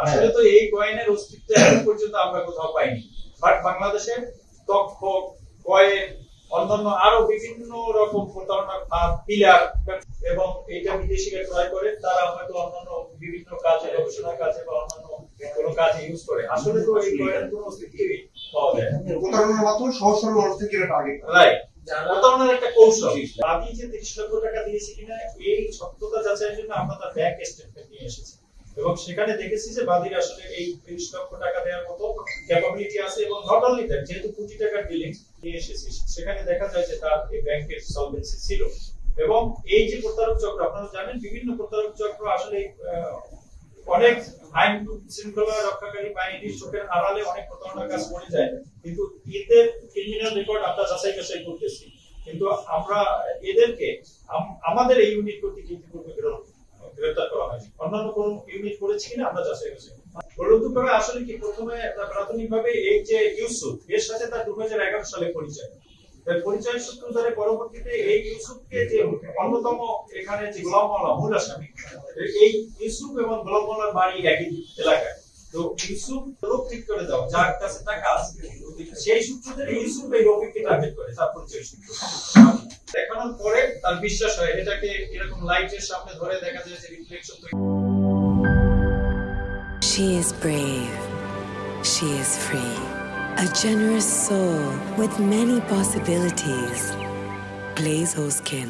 আসলে তো এই কয়েনের অস্তিত্ব এখন পর্যন্ত আমরা কোথাও পাইনি, বাট বাংলাদেশের তক্ষ, কয়েন, অন্যান্য আরো বিভিন্ন রকম প্রতারণার ফাঁদ, পিলার এবং এইটা বিদেশিরা ক্রয় করে, তারা হয়তো অন্যান্য বিভিন্ন কাজে, গবেষণার কাজে বা অন্যান্য কোনো কাজে ইউজ করে। আসলে তো এই কয়েনের কোনো অস্তিত্বই পাওয়া যায় না। প্রতারণার মাধ্যমে সহজ সরল মানুষ থেকে এটা টার্গেট রাইট, প্রতারণার একটা কৌশল। আমি যে 30 লক্ষ টাকা দিয়েছি কিনা এই সত্যতা যাচাইয়ের জন্য আমরা তার ব্যাংক স্টেটমেন্ট নিয়ে এসেছি এবং সেখানে দেখেছি যে বাদীর আসলে এই 30 লক্ষ টাকা দেওয়ার মতো ক্যাপাবিলিটি আছে এবং নট অনলি দ্যাট, যেহেতু কোটি টাকার ডিলিং নিয়ে এসেছি সেখানে দেখা যায় যে তার এই ব্যাংকের সলভেন্সি ছিল। এবং এই যে প্রতারক চক্র, আপনারা জানেন বিভিন্ন প্রতারক চক্র আসলে অনেক আইন শৃঙ্খলা রক্ষাকারী বাহিনীর চোখের আড়ালে অনেক প্রতারণার কাজ করে যায়, কিন্তু এদের ক্রিমিনাল রেকর্ড আমরা যাচাই বাছাই করতেছি, কিন্তু আমরা এদেরকে আমাদের এই ইউনিট কর্তৃক ইতিপূর্বে গ্রেফতার করা হয়নি। অন্যান্য কোন ইউনিট করেছি কিনা আমরা যাচাই বাছাই করে আসলে কি প্রথমে প্রাথমিকভাবে এই যে ইউসুফ, এর সাথে তার 2011 সালে পরিচয় সূত্র ধরে পরবর্তীতে এই ইউসুফকে যে অন্যতম এখানে যে গোলাম মাওলা মূল আসামি, এই ইউসুফ এবং গোলাম মাওলার বাড়ি একই এলাকায়। তো ইউসুফ লোক ঠিক করে দাও যার কাছে টাকা আছে, সেই সূত্র ধরে ইউসুফ এই রফিককে টার্গেট করে, তার পরিচয় সূত্র দেখানোর পরে তার বিশ্বাস হয়, এটাকে এরকম লাইটের সামনে ধরে দেখা যায় যে reflection. She is brave. She is free. A generous soul with many possibilities. Blaze Skin.